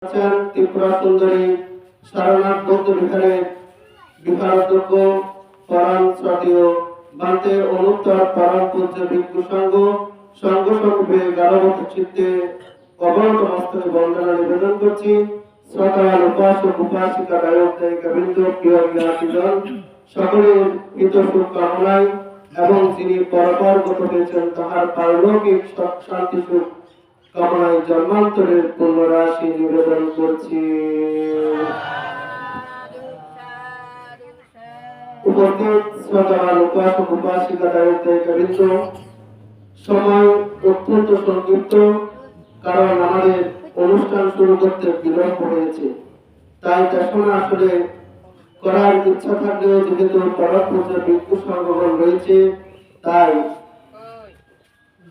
আছেন ত্রিপুরা সুন্দরী সারনাথ বৌদ্ধ বিহারের বিহারাধ্যক্ষ পরম শ্রদ্ধেয় বান্তে অনুত্তর পরম পূজ্য ভিক্ষু সংঘ সংঘ স্বরূপে গাঢ়বত চিত্তে অবনত মস্তকে বন্দনা নিবেদন করছি। সকাল উপাসক উপাসিকা দায়ক দায়িকা বৃন্দ প্রিয় জ্ঞাতিজন সকলের হিত সুখ কামনায় এবং যিনি পরপরগত হয়েছেন তাহার পারলৌকিক শান্তি সুখ কামনায় জন্মান্তরের পুণ্যরাশি নিবেদন করছি। উপস্থিত শ্রদ্ধাবান উপাসক উপাসিকা দায়ক দায়িকা বৃন্দ, সময় অত্যন্ত সংক্ষিপ্ত, কারণ আমাদের অনুষ্ঠান শুরু করতে বিলম্ব হয়েছে। তাই দেশনা আসলে করার ইচ্ছা থাকলেও যেহেতু পরপূজ্য ভিক্ষু সংগঠন রয়েছে, তাই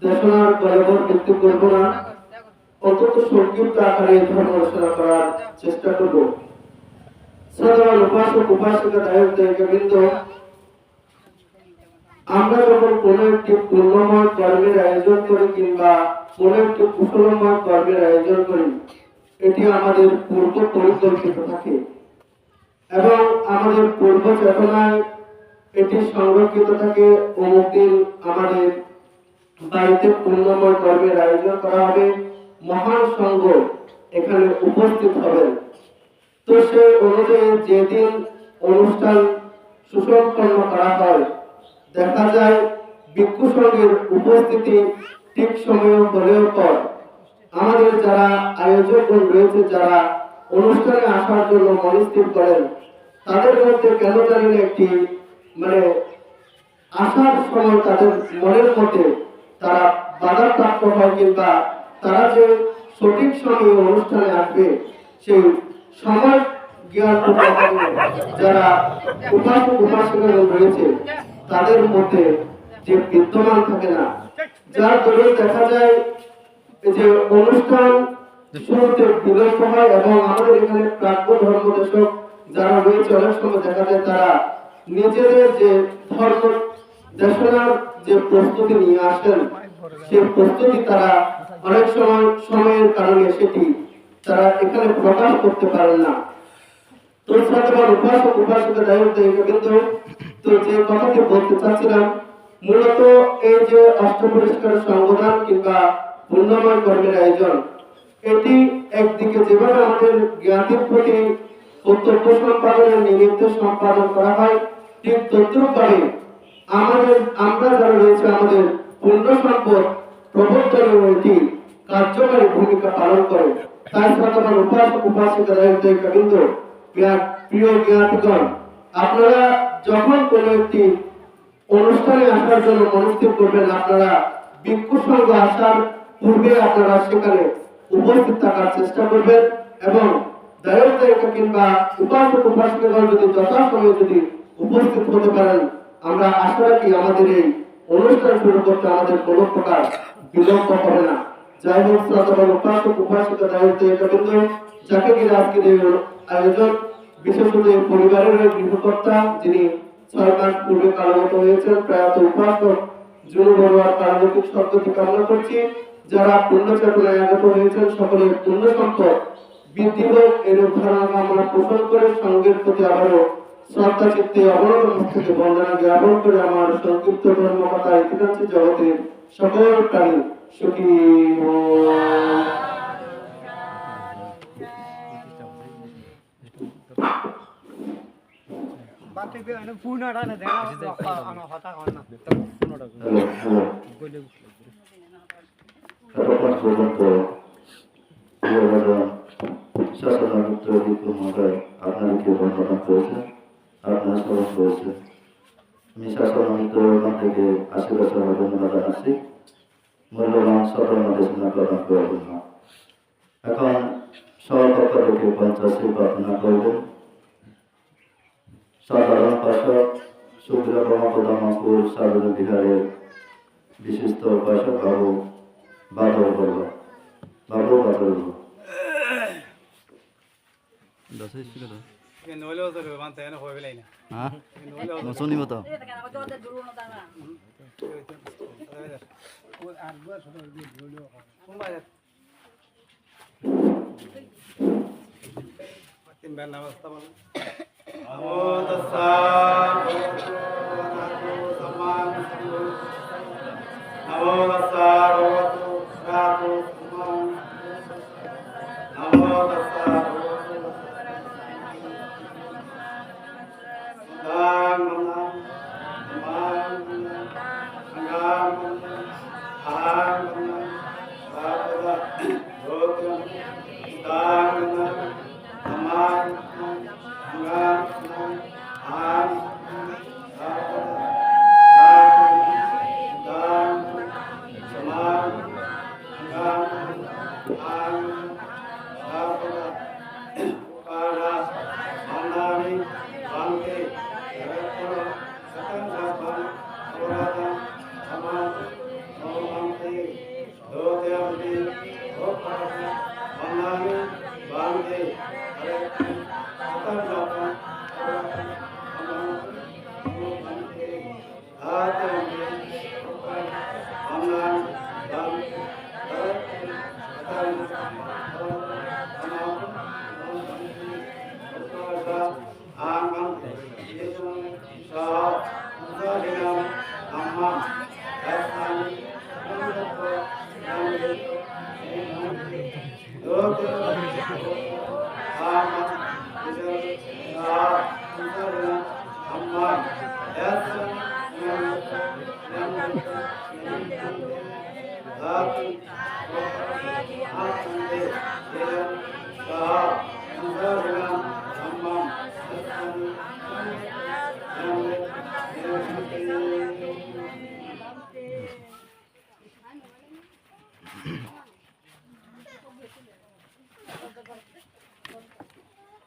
দেশনার কলেবর বৃদ্ধি করব না, অত্যন্ত সংক্ষিপ্ত আকারে ধর্ম রচনা করার চেষ্টা করব। শ্রদ্ধাবান উপাসক উপাসিকা দায়ক দায়িকা বৃন্দ, আমরা যখন কোনো একটি পুণ্যময় কর্মের আয়োজন করি কিংবা কোনো একটি কুশলময় কর্মের আয়োজন করি, এটি আমাদের পূর্ব পরিকল্পিত থাকে এবং আমাদের পূর্ব চেতনায় এটি সংরক্ষিত থাকে। অমুক দিন আমাদের বাড়িতে পুণ্যময় কর্মের আয়োজন করা হবে, মহান সংঘ এখানে উপস্থিত হবেন। তো সেই অনুযায়ী যেদিন অনুষ্ঠান সুসম্পন্ন করা হয়, দেখা যায় ভিক্ষু সংঘের উপস্থিতি ঠিক সময় হলেও পর আমাদের যারা আয়োজকগণ রয়েছে, যারা অনুষ্ঠানে আসার জন্য মনস্থির করেন, তাদের মধ্যে কেন জানি না একটি আসার সময় তাদের মনের মধ্যে তারা বাধাপ্রাপ্ত হয় কিংবা তারা যে সঠিক সময়ে অনুষ্ঠানে আসবে সেই সময় জ্ঞান যারা উপাসক উপাসিকা রয়েছে তাদের মধ্যে যে বিদ্যমান থাকে না, যার দরুন দেখা যায় যে অনুষ্ঠান শুরুতে বিলম্ব হয় এবং আমাদের এখানে প্রাজ্ঞ ধর্মদেশক যারা রয়েছে অনেক সময় দেখা যায় তারা নিজেদের যে ধর্ম দেশনার যে প্রস্তুতি নিয়ে আসেন, সেই প্রস্তুতি তারা অনেক সময় সময়ের কারণে সেটি তারা এখানে প্রকাশ করতে পারেন না। তো শ্রদ্ধাবান উপাসক উপাসিকা দায়ক দায়িকা কিন্তু তো যে কথাটি বলতে চাচ্ছিলাম, মূলত এই যে অষ্টপরিষ্কার সংবিধান কিংবা পুণ্যময় কর্মের আয়োজন, এটি একদিকে যেভাবে আমাদের জ্ঞাতির প্রতি কর্তব্য সম্পাদনের নিমিত্তে সম্পাদন করা হয়, ঠিক তদ্রূপভাবে আমরা যারা রয়েছে আমাদের পুণ্য সম্পদ প্রবর্তনের এটি কার্যকারী ভূমিকা পালন করে। তাই শ্রদ্ধাবান উপাসক উপাসিকা দায়ক দায়িকা বৃন্দ, প্রিয় জ্ঞাতিগণ, আপনারা যখন কোনো একটি অনুষ্ঠানে আসার জন্য মনস্থির করবেন, আপনারা ভিক্ষু সংঘ আসার পূর্বে আপনারা সেখানে উপস্থিত থাকার চেষ্টা করবেন এবং দায়ক দায়িকা কিংবা উপাসক উপাসিকাগণ যদি যথাসময়ে যদি উপস্থিত হতে পারেন, আমরা আশা রাখি আমাদের এই অনুষ্ঠান শুরু করতে আমাদের কোনো প্রকার বিলম্ব হবে না। যাই হোক, শ্রদ্ধাবান উপাসক উপাসিকা দায়ক দায়িকা বৃন্দ, যাকে ঘিরে আজকের এই আয়োজন, বিশেষত এই পরিবারের গৃহকর্তা যিনি 6 মাস পূর্বে কারাগত হয়েছেন, প্রয়াত উপাসক জুনু বড়ুয়ার পারলৌকিক সদ্গতি কামনা করছি। যারা পুণ্য চেতনায় আগত হয়েছেন সকলের পুণ্য সম্পদ বৃদ্ধি হোক, এর ধারণা আমরা পোষণ করে সঙ্গের প্রতি আবারও শ্রদ্ধা চিত্তে অবনত মস্তকে বন্দনা জ্ঞাপন করে আমার সংক্ষিপ্ত ধর্মকথা ইতিহাসে জগতের সকল প্রাণী সুখী আপনাদেরকে বর্ণনা করেছেন, আপনার স্মরণ করেছেন। আমি শাসনমিত্র থেকে আশীর্বাদ ধন্যবাদ জানাচ্ছি। মূল্যবান সকল দেশনা প্রদান করবেন না। এখন সহপক্ষ থেকে পঞ্চাশী প্রার্থনা করবেন। সাধারণ পাশক সুপ্রিয় ব্রহ্মপুর সার্বজনীন বিহারের বিশিষ্ট উপাসক বাবু বাদল বর্গ, বাবু বাদল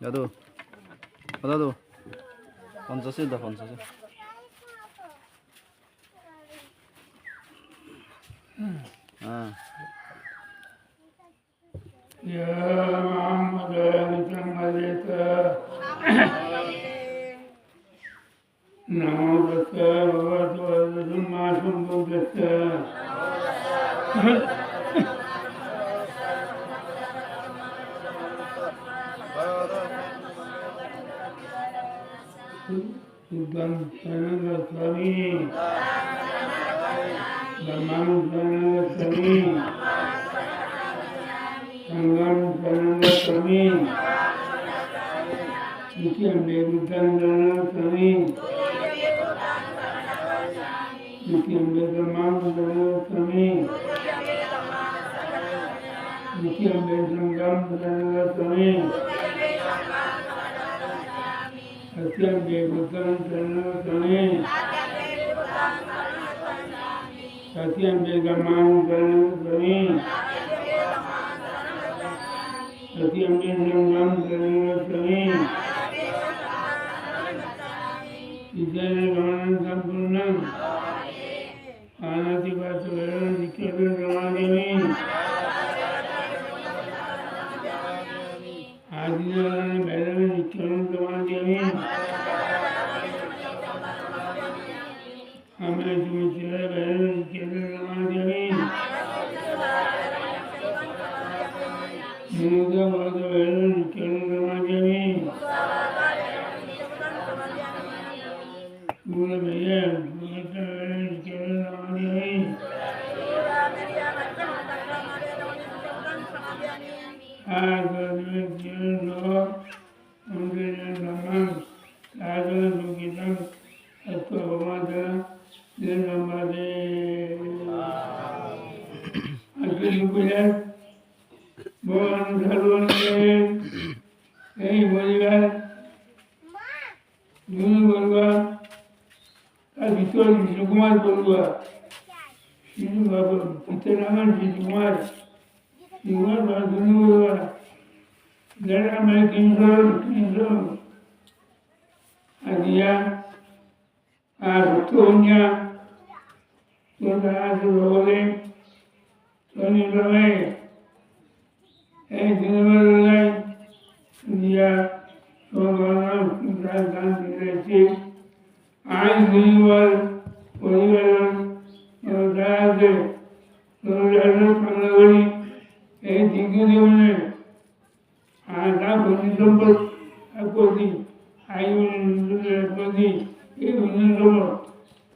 দাদু ও দাদু 50 দাও 50 হ্যাঁ يا محمد أنت ملك نعوذك وتوزد ما شنبك Subhan Sanada Sami Brahman Sanada Sami Sangam Sanada Sami Nityam Devutan Sanada Sami Nityam Vedamam Sanada Sami Nityam Vedangam Sanada Sami Satyam Devutan Sanada Sami Satyam Vedamam Sanada Sami Satyam Vedangam Sanada Sami Ijaya Gamanam Sampurnam Anati Vasuvaram Nikhyam Samadhyami Adinarana Bhairava Nikhyam Samadhyami Amaya Sumichara Bhairava Nikhyam Samadhyami Muda Vada Bhairava Nikhyam Samadhyami Gula Bhaya Gula Bhairava Nikhyam Samadhyami Kumar Balua, Shiru Babu, Pitanaman Kumar, Kumar Balua, Dara Kinzo, Adia, Artonia, Toda Role, Tony Roe, Dinamale, Dia, Sogana, Dragan, Directive, I will. প্রতি আইনের প্রতি এই অন্যতম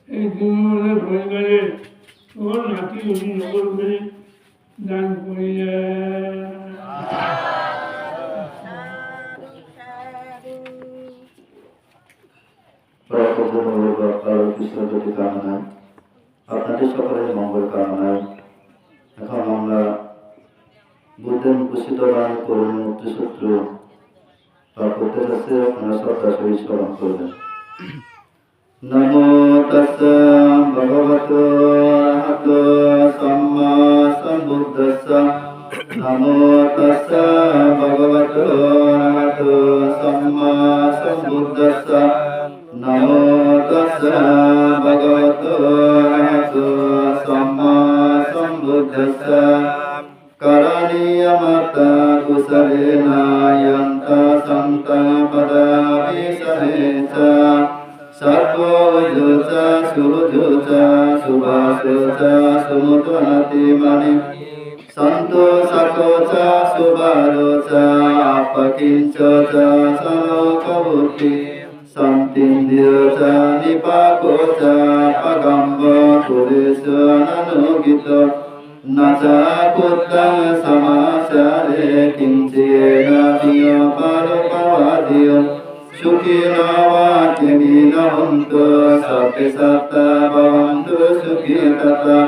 এই দুর্বলের পরিবারের ওর নাতি নকল করে দান করিয়া কামনায় আপনাদের সকলের মঙ্গল কামনায় এখন আমরা বুদ্ধের মুখোশিত বান করুন মুক্তি সূত্র পাঠ করতে যাচ্ছে, আপনারা শ্রদ্ধা সহিত স্মরণ করবেন। নমো তাস্সা ভগবতো আরহাতো সাম্মা সম্বুদ্ধাস্সা। নমো তাস্সা ভগবতো আরহাতো সাম্মা সম্বুদ্ধাস্সা। নমো তাস্সা ভগবতো আরহাতো সাম্মা সম্বুদ্ধাস্সা। করণীয়মাত্তা কুশলেনা যন্তা সন্তা পদাবিসমেচ। সর্বোজোচ সুজোচ সুভাষোচ সুমুদ্রতিমণি। সন্তোষকোচ সুবারোচ আপকিঞ্চোচ সমোকবুদ্ধি। সন্তিন্দ্রিয়োচ নিপাকোচ পগম্ব পুরেশ ননুগিত। ন চ পুত্রং সমাচারে কিঞ্চেন দিয় পরোপবাদিয়। সুখিনো বাক্যমিনো হন্তু সর্বে সত্তা ভবন্তু সুখী তথা।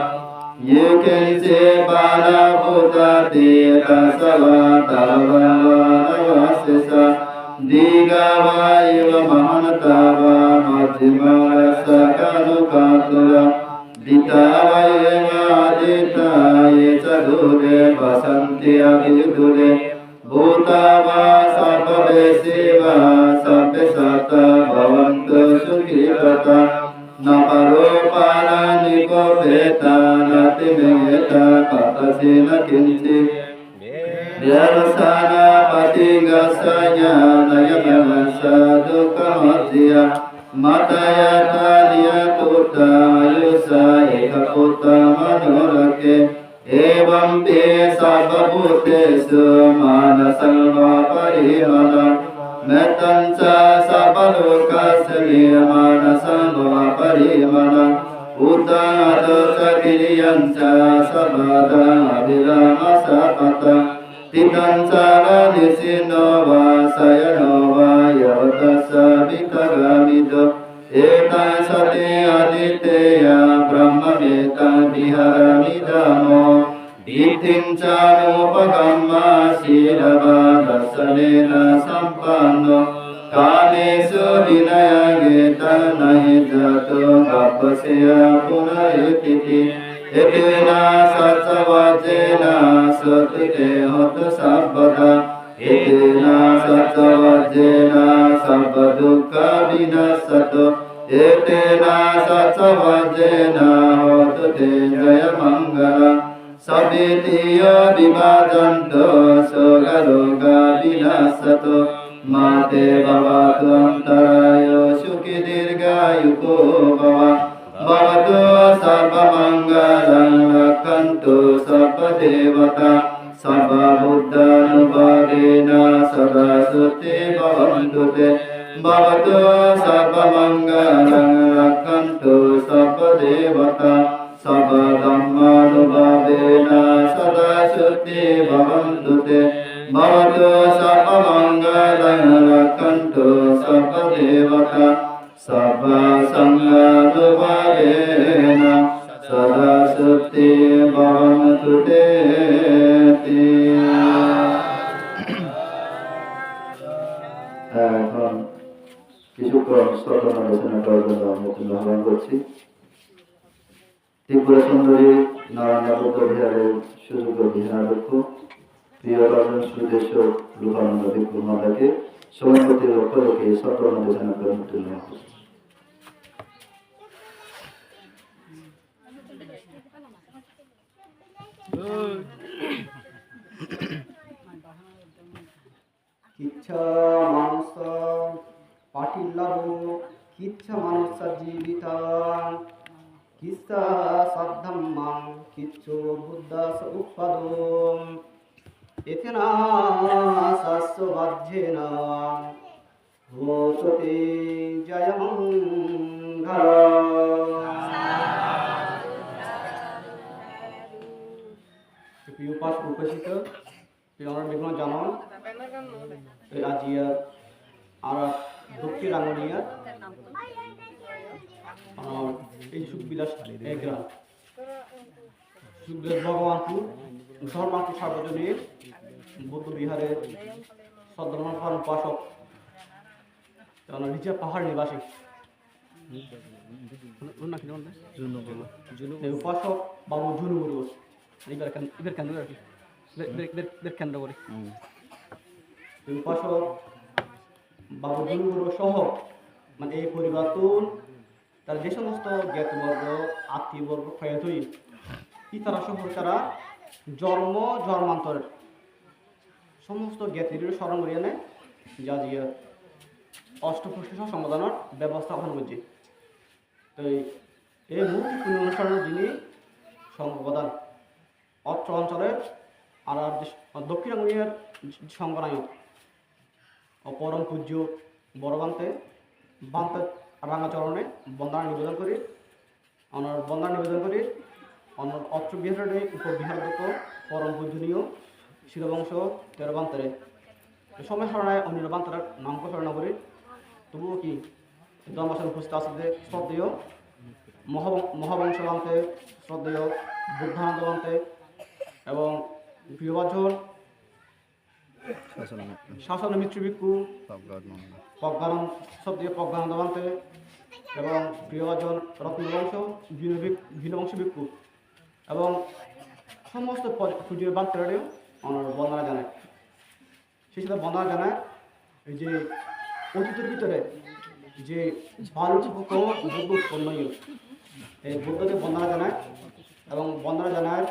ये किंचे बाला भूताति तस्वा तवनवासिस। दीर्घावायुव महानताव मध्यमरस कनुकातुर। दितावयमादिताये च दूरे वसन्ति अभिदूरे। भूतावा सर्वदेशिवा सर्वे सत्ता भवन्तु सुखी तथा। न परोपराणि कोपेता नतिमेता कपसि न किञ्चित्। व्यवसानपतिगस्सज्ञानयमनसा दुःखमध्य। मतयतनिय पुत्रायुषा एकपुत्रमनुरके। एवं ते सर्वभूतेषु मानसर्वपरिमलम्। मेत्तं च सर्वलोकस्य मानसर्वपरिमलम्। उदारो च गिरियं च सर्वदा अभिरामसपथ। तितं च निशिनो वा शयनो वा यवतस्य विकगमिदो। एतं सते आदित्यया ब्रह्मवेत्तं विहरमिदमो। इत्थिं च नोपगम्मा शीलवदर्शनेन सम्पन्नो। कालेषु विनयगेत नहि जातो गपस्य पुनरिति। एतेन सत्सवचेन सतुते होतु सर्वदा। एतेन सत्सवचेन सर्वदुःखविनश्यतु। एतेन सत्सवचेन होतु ते जयमङ्गलम्। सवेतीय विभाजन्तो शोकरोगविनश्यतु। माते भवतु अन्तराय सुखी दीर्घायुको भव। भवतु सर्वमङ्गलं रक्षन्तु सर्वदेवता। सर्वबुद्धानुभावेन सदा शुद्धि भवन्तु ते। भवतु सर्वमङ्गलं रक्षन्तु सर्वदेवता। सर्वधर्मानुभावेन सदा शुद्धि भवन्तु ते। भवतु सर्वमङ्गलं रक्षन्तु सर्वदेवता। सर्वसङ्गानुभावेन सदा शुद्धि भवन्तु ते। এখন কিছুক্ষণ শ্রবণ আলোচনা করার জন্য নতুন আহ্বান করছি। ত্রিপুরা সুন্দরী নারায়ণ বৌদ্ধ বিহারের সুযোগ্য বিহারাধ্যক্ষ প্রিয় রাজন সুদেশ লোকানন্দ ভিক্ষু মহারাজকে সভাপতির লক্ষ্য রেখে শ্রবণ আলোচনা করে নতুন কিচ্ছ মানুষ পাটিল্লাভ কিচ্ছ মানুষ জীবিত কিচ্ছ সদ্ধম্মাং কিচ্ছ বুদ্ধাস উৎপাদম এতেনা শাস্ত্রবাধ্যেন হোসতে জয়মঙ্গল। প্রিয় পাশ উপস্থিত আমরা বিভিন্ন জানান আজিয়া আর দক্ষিণ রাঙ্গনিয়া এই সুখবিলাস গ্রাম সুখবিলাস ভগবানপুর ধর্মাপুর সার্বজনীন বৌদ্ধ বিহারের সদ্রমান উপাসক নিচে পাহাড় নিবাসী উপাসক বাবু ঝুনু গুরু এবার কেন্দ্র আর কি কেন্দ্র করি উপাসক বাবু ঝুনু গুরু সহ মানে এই পরিবার তার যে সমস্ত জ্ঞাতবর্গ আত্মীয়বর্গ ক্ষয়তই তারা সহ তারা জন্মান্তরের সমস্ত জ্ঞাতির স্মরণ করিয়া নেয় যা জিয়া অষ্টপুষ্টি সমাধানের ব্যবস্থা গ্রহণ করছে। তো এই মূর্তি পুণ্য অনুসরণের যিনি সংঘপ্রধান অত্র অঞ্চলের আর দক্ষিণাঙ্গিয়ার সংগনায়ক পরম পূজ্য বড়বান্তে বান্তে রাঙাচরণে বন্দনা নিবেদন করি অত্র বিহারের উপবিহারদত্ত পরম পূজনীয় শিরবংশ তেরবান্তরে সময় স্মরণায় অন্য বান্তরার নামকে স্মরণ করি। তবুও কি ধর্মাসন উপস্থিত আছে শ্রদ্ধেয় মহাবংশবান্তে শ্রদ্ধেয় বুদ্ধানন্দবান্তে এবং প্রিয়বাচন শাসন মিত্র ভিক্ষু প্রজ্ঞানন্দ শ্রদ্ধেয় প্রজ্ঞানন্দবান্তে এবং প্রিয়বাচন রত্নবংশ ভিন্নবংশ ভিক্ষু এবং সমস্ত পুজোর বান্তারেও বন্দনা জানায়। সেই সাথে বন্দনা জানায় এই যে অতীতের ভিতরে যে বালুচি বুদ্ধ উৎপন্ন এই বুদ্ধকে বন্দনা জানায় এবং বন্দনা জানায়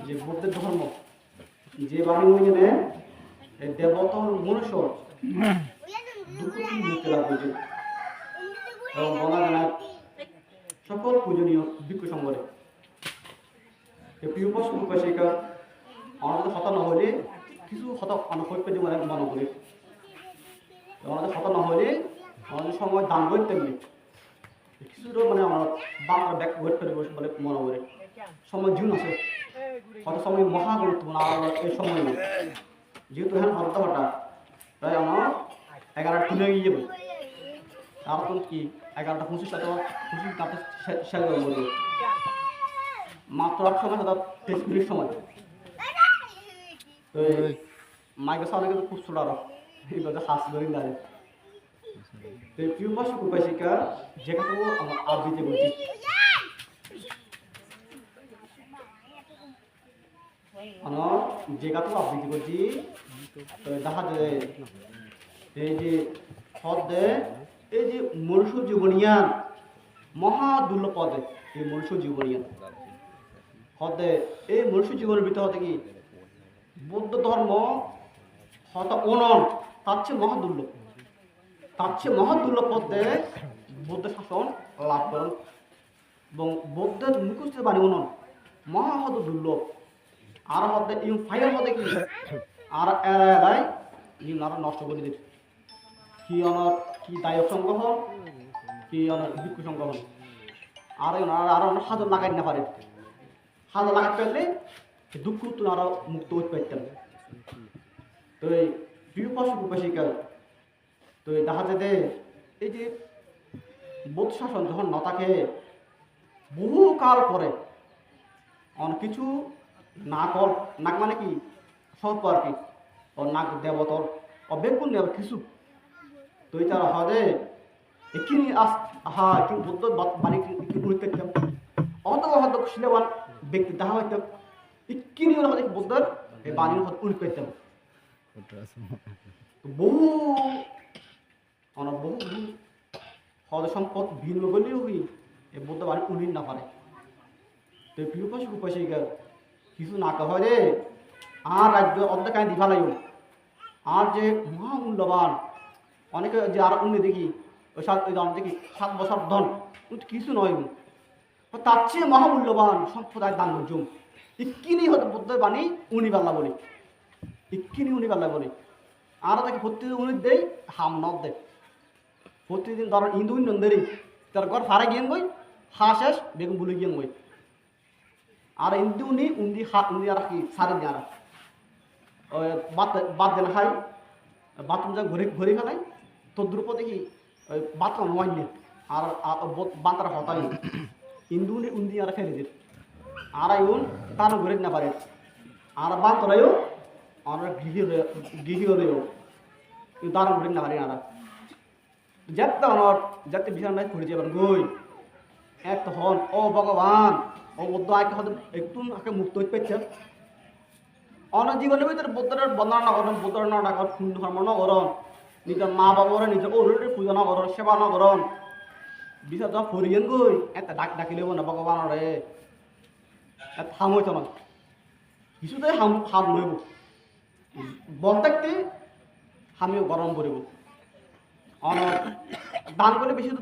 যে বুদ্ধের ধর্ম যে বাণী অনুযায়ী এই দেবতর মনুষ্য দুঃখী মুক্তি লাভ হয়েছে এবং বন্দনা জানায় সকল পূজনীয় ভিক্ষু সম্বরে প্রিয় পশু উপাসিকা আমাদের হতা না হলে কিছু হতা অনৈক্য জীবন মনে করি আমাদের হতা না হলে আমাদের সময় দান করতে নেই কিছুটা মানে আমরা বাংলা ব্যাক করতে বলে মনে করি সময় জীবন আছে হয়তো সময় মহা গুরুত্বপূর্ণ আর এই সময় নেই যেহেতু হ্যাঁ হত্যা হটা তাই আমার 11টা খুলে গিয়ে যাবে আর তখন কি 11টা 25 তারপর শেষ করে বলবো মাত্র 8 সময় 30 মিনিট সময় তো মাইকে সামনে কিন্তু খুব ছোট আরো এইভাবে হাস ধরে দাঁড়িয়ে তো প্রিয় পাশক উপাসিকা যেখানে আমার আবৃত্তি বলছি আমার যেখানে আবৃত্তি করছি দেখা যায় এই যে পদে এই যে মনুষ্য জীবনিয়ান মহা দুর্লভ পদে এই মনুষ্য জীবনিয়ান পদে এই মনুষ্য জীবনের ভিতর হতে কি বৌদ্ধ ধর্ম হয়তো অনন তার চেয়ে মহাদুর্লভ পদে বৌদ্ধ শাসন লাভ করেন এবং বৌদ্ধের মুখস্থ বাণী অনন মহাহত দুর্লভ আর হতে ইউ ফাইয়ার হতে কি আর এরাই ইউ নারা নষ্ট করে দিতে কি অনার কি দায়ক সংগ্রহ কি অনার ভিক্ষু সংগ্রহ আর হাজার লাগাই না পারে হাজার লাগাই পেলে দুঃখ তো আরো মুক্ত হতে পারতেন। তো এই প্রিয় পশু উপাসিকা তো দেখা যেতে এই যে বোধ শাসন যখন না থাকে বহুকাল পরে অনেক কিছু নাক মানে কি সর্প আর কি ও নাক দেবতর অবেগুন নেব কিছু তো এই তারা হবে এখানে হা কি বুদ্ধ বাণী কি করতে অত শিলবান ব্যক্তি দেখা হইতে ইকিনি হলে বুদ্ধর এই বাণীর হতে উল্লেখ করতাম বহু হদ সম্পদ ভিন্ন গলেও হই এই বৌদ্ধ বাণী উল্লেখ না পারে তো প্রিয় পশু উপাসিকা কিছু না কহ রে আর রাজ্য অর্ধেকায় দিভা লাগবে আর যে মহামূল্যবান অনেকে যে আর উনি দেখি ওই দেখি 7 বছর ধন কিছু নয় তার চেয়ে মহামূল্যবান সম্প্রদায় দান জম ইকিনি হতে বুদ্ধের বাণী উনি পাল্লা বলি আর দেখি প্রতিদিন উনি দেই হাম নদ দেয় প্রতিদিন ধর ইন্দু নন্দেরি তার ঘর ফারা গিয়ে গই হা শেষ বেগুন বলে গিয়ে গই আর ইন্দু উনি উন্দি উনি আর কি সারে দিয়ে আর ওই বাদ দেন খাই বাথরুম যা ঘুরে ঘুরে ফেলাই তোর দ্রুপ দেখি ওই বাথরুম ওয়াইনি আর বাতার হতাই ইন্দু উনি উন্দি আর খেলে দিন আর ইউন তার ঘুরে না পারে আর বাতরাইও আর গৃহীয় তার ঘুরে না পারে আর যেতে আমার যেতে বিশাল নাই ঘুরে যাবেন গই এক হন ও ভগবান ও বৌদ্ধ আগে হয়তো একটু আগে মুক্ত হইতে পারছে অনেক জীবনের ভিতরে বৌদ্ধের বন্দনা না করেন বৌদ্ধের না করেন সুন্দর ধর্ম না করেন নিজের মা বাবার নিজের ওর পূজা না করেন সেবা না করেন বিশাল তো ফরিয়েন গই একটা ডাকিলেও না ভগবান রে এত হাম হইতো না কিছুতে হাম নইব বলতে আমিও গরম করিব অনেক দান করলে বেশি তো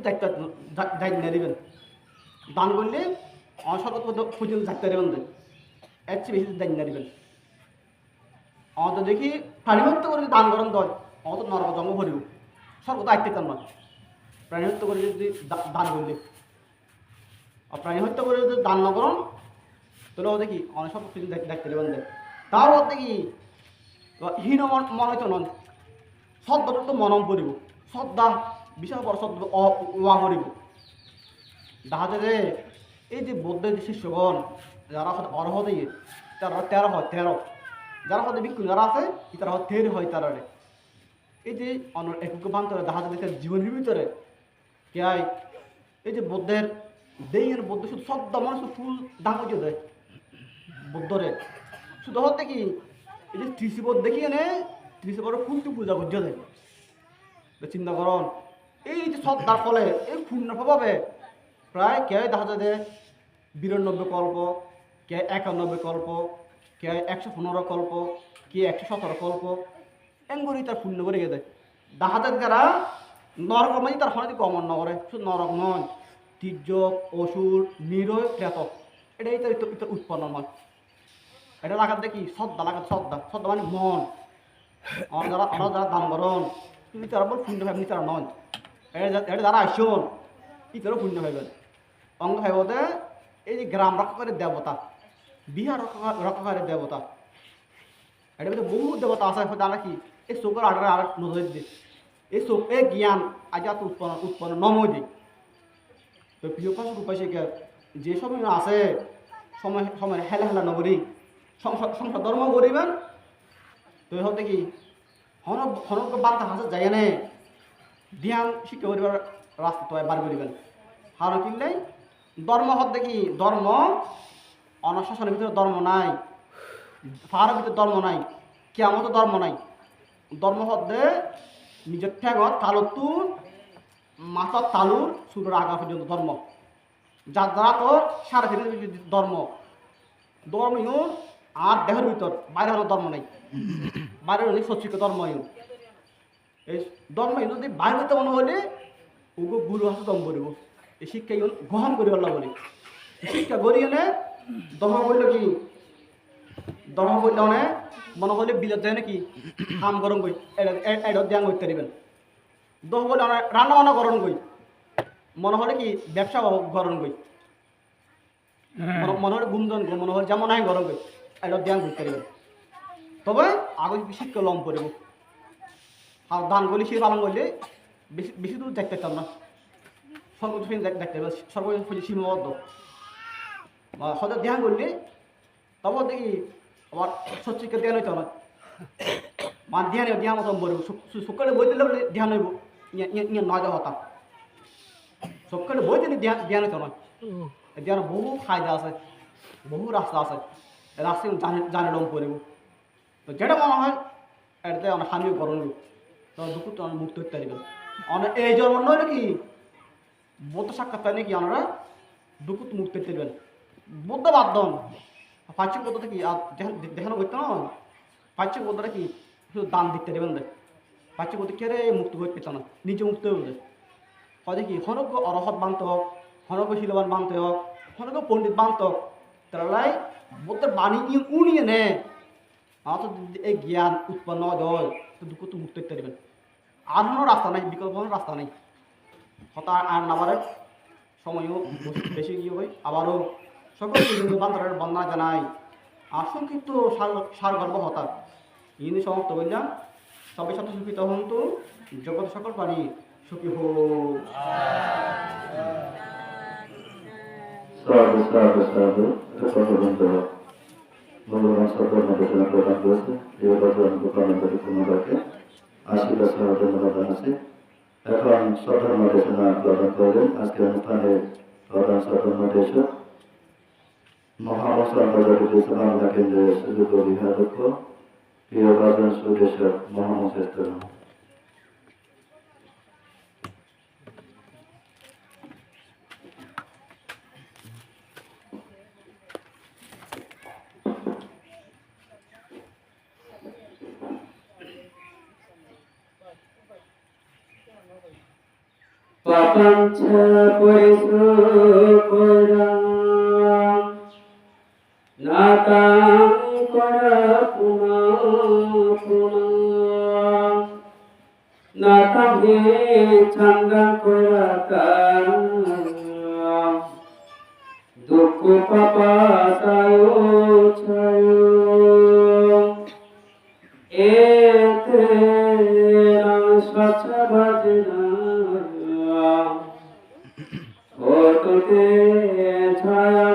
দায়িত্ব নিয়ে দিবেন দান করলে অসর্গত পর্যন্ত থাকতে দেবেন এর চেয়ে বেশি দায়িত্ব নিয়ে দিবেন অত দেখি প্রাণী হত্যা করে দান করেন দল অত নরক জন্ম ভরিব স্বর্গ তো আইতে চান না প্রাণী হত্যা করে যদি দান করলে আর প্রাণী হত্যা করে যদি দান না করেন তাহলে ও দেখি অনেক সব কিছু দেখতে দেবেন তাও ওর দেখি হীন মন হইতো নন শ্রদ্ধাটা তো মনম করিব শ্রদ্ধা বিশাল বড় শ্রদ্ধা ওয়া করিব দেখা যায় যে এই যে বৌদ্ধের শিষ্যগণ যারা অর্হ দিয়ে তারা 13 হয় 13 যারা হয়তো ভিক্ষু যারা আছে তারা হয় 13 হয় তারা এই যে একক বান্তরে দেখা যায় জীবনের ভিতরে কে এই যে বৌদ্ধের দেহের বৌদ্ধ শুধু শ্রদ্ধা মানুষ ফুল দাম হইতে দেয় বৌদ্ধরে শুধু হতে কি এই যে ত্রিশিবর দেখিয়ে নে ত্রিশিবর ফুলটু পূজা করতে দেয় চিন্তা করুন এই যে শ্রদ্ধার ফলে এই পূর্ণ প্রভাবে প্রায় কে দেখা যায় যে 92 কল্প কে 91 কল্প কে 115 কল্প কে 117 কল্প এঙ্গুরি তার পূর্ণ করে গিয়ে দেয় দেখা যায় যারা নরক মানে তার ফলে কমন না করে শুধু নরক নয় তির্যক অসুর নিরয় প্রেতক এটাই তার উৎপন্ন নয় এটা লাগার দেখি শ্রদ্ধা লাগার শ্রদ্ধা মানে মন আমার যারা দান করন তুমি তারা বল পুণ্য ভাবনি তারা নয় এটা যারা আসন ইতারও পুণ্য ভাবেন অঙ্গ ভাইবতে এই যে গ্রাম রক্ষাকারী দেবতা বিহার রক্ষাকারী দেবতা এটা ভিতরে বহু দেবতা আছে হয়তো আমরা কি এই চোখের আড়ে আর নজর দিই এই চোখ এই জ্ঞান আজ এত উৎপন্ন নময় দিই তো প্রিয় পাশ উপাসে যে সময় আছে সময় হেলা নগরী সংসার ধর্ম করিবেন তো হতে কি হনক বার্তা হাসে যায় না ধ্যান শিক্ষা করিবার রাস্তা তো বার করিবেন হার কিনলে ধর্ম হতে কি ধর্ম অনশাসনের ভিতরে ধর্ম নাই পাহাড়ের ভিতরে ধর্ম নাই কেমন ধর্ম নাই ধর্ম হতে নিজের ঠেগত তালুর মাথার তালুর সুরের আগা পর্যন্ত ধর্ম যারা তোর সারা ধর্ম ধর্ম ইউন আর দেহের ভিতর বাইরে হলো ধর্ম নাই বাইরে হলে সচিক ধর্ম ইউন এই ধর্ম ইউন যদি বাইরে হতে মনে হলে ওগো গুরু হাতে দম করিব এই শিক্ষা ইউন গ্রহণ করি আল্লাহ বলে শিক্ষা করি এনে ধর্ম বললো কি ধর্ম বললে অনেক মনে হলে বিলেত যায় নাকি হাম গরম কই এটা ধ্যান করতে পারিবেন ধর্ম বলে অনেক রান্না বান্না গরম কই মনে হলে কি ব্যবসা গরম কই মনে হলে গুমজন মনে হলে যেমন হয় গরম কই এটা ধ্যান করতে পারিবেন তবে আগে শিক্ষা লম করিব আর দান করলে সে পালন করলে বেশি বেশি দূর দেখতে পারতাম না সর্বোচ্চ দেখতে পারবেন সর্বোচ্চ সীমাবদ্ধ হয়তো ধ্যান করলে তবে দেখি আবার সচিকে ধ্যান হইতে না মানে ধ্যান মতন বলব সকালে বই দিলে ধ্যান হইব নয় হতা সকালে বই দিলে ধ্যান হইতে নয় ধ্যান বহু ফায়দা আছে বহু রাস্তা আছে রাস্তা জানে লম করব তো যেটা মনে হয় এটাতে অনেক হানিও করণ তো দুঃখ তো অনেক মুক্ত হতে পারবেন অনেক এই জন্ম নয় নাকি বৌদ্ধ সাক্ষাৎ পায় নাকি আমরা দুঃখ তো মুক্ত হতে পারবেন বৌদ্ধ বাধ্যন পাচ্ছিক বৌদ্ধটা কি আর দেখানো করতে না পাচ্ছিক বৌদ্ধটা কি শুধু দান দিতে দেবেন দেয় পাচ্ছিক বৌদ্ধ কে রে মুক্ত হয়ে পেত না নিজে মুক্ত হয়ে দেয় হয় কি হনক অরহত বানতে হোক হনক শিলবান বানতে হোক হনক পণ্ডিত বানতে হোক তারাই বৌদ্ধের বাণী উনিয়ে নে আমার তো এই জ্ঞান উৎপন্ন হয় তো দুঃখ তো মুক্ত করতে দেবেন আর কোনো রাস্তা নাই বিকল্প কোনো রাস্তা নেই হতা আর নাবারের সময়ও বেশি গিয়ে হয় আবারও সকল বান্দারের বন্যা জানাই আর সংক্ষিপ্ত সার গর্ব হতা ইনি সমাপ্ত বললাম সবাই সাথে সুখিত হন তো জগৎ সকল প্রাণী সুখী হোক সাধু সাধু সাধু এটা কথা বলতে হবে ভগবান সকল নির্দেশনা প্রদান করেছে এই বছর প্রধানমন্ত্রী কুমারকে আশীর্বাদ সহ ধন্যবাদ জানাচ্ছি এখন সাধারণ নির্দেশনা প্রদান করবেন আজকে অনুষ্ঠানে প্রধান সাধারণ নির্দেশক মহামশা আন্তর্জাতিক ইসলাম কেন্দ্রের সুযোগ্য বিহারাধ্যক্ষ প্রিয় রাজন সুদেশক মোহাম্মদ ইসলাম প্রপঞ্চ পরিশুকরা নাতাং করা পুনা পুনা নাতাং হে ছন্দা করা দুঃখ পাপাতায় ছয় এতে স্বচ্ছ ভজনা ওততে ছায়া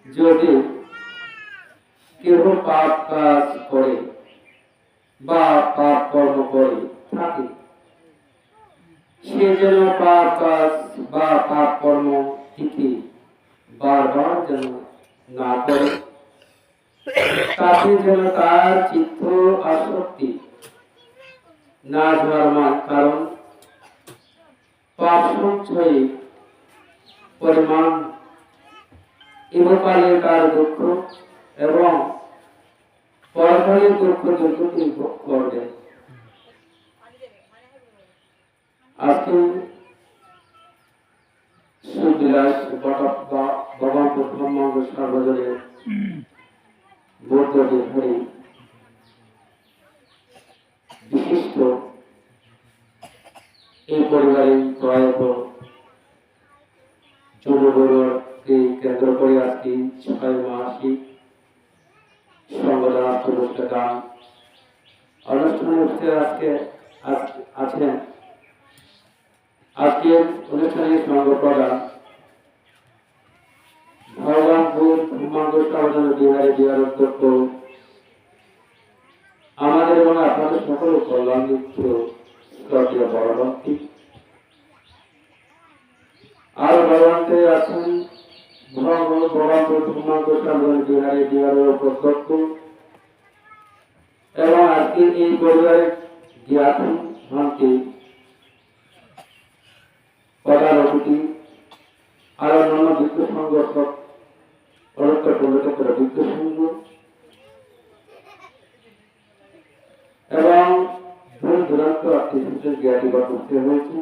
যদি কেহ পাপ কাজ করে বা পাপ কর্ম করে থাকে সে যেন পাপ কাজ বা পাপ কর্ম থেকে বারবার যেন না করে তাতে যেন তার চিত্ত আসক্তি না ধর্মান কারণ পাপ সঞ্চয়ে পরিমাণ ইহকালে তার দুঃখ এবং পরকালের দুঃখ দুর্গতি ভোগ করবেন আজকে সুবিলাস ভগবানপুর ব্রহ্মাঙ্গ সার্বজনীন বৌদ্ধ বিহারী বিশিষ্ট এই পরিবারের প্রয়াত যুবগৌরকে কেন্দ্র করে আজকে 6 মাসিক সংগঠন পুরস্কার অনুষ্ঠানে আজকে আছেন আজকের অনুষ্ঠানে সঙ্গ প্রদান ভগবানপুর ব্রহ্মাঙ্গ সার্বজনীন বিহারী বিহার অধ্যক্ষ আমাদের এবং আপনাদের সকল কল্যাণ মিত্র শ্রদ্ধেয় পরবর্তী আর ভগবানকে আছেন ভগবানপুর ব্রহ্মাঙ্গ সার্বজনীন বিহারী বিহারের অধ্যক্ষ এবং আজকে এই পরিবারের জ্ঞাত ভান্তি প্রধান অতিথি আর অন্যান্য বিজ্ঞ সংগঠক বিজ্ঞ সংঘ এবং দূর দূরান্ত আত্মীয় জ্ঞাতিগত করতে হয়েছে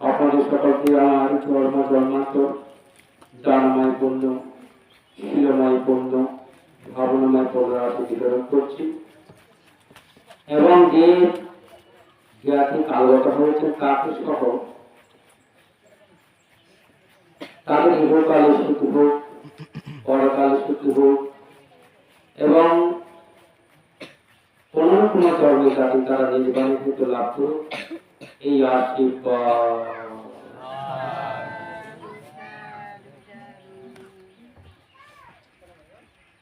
আপনাদের সকলকে আমার জন্মান্তর দানময় পূর্ণ শিলময় পূর্ণ ভাবনাময় পূর্ণ রাশি বিতরণ করছি এবং যে জ্ঞাতি কালগত হয়েছে তাকে সহ তাদের ইহকালে সুখ হোক পরকালে সুখ হোক এবং কোন কোন জন্মে তাকে তারা নির্বাণী হতে লাভ করুক এই আশীর্বাদ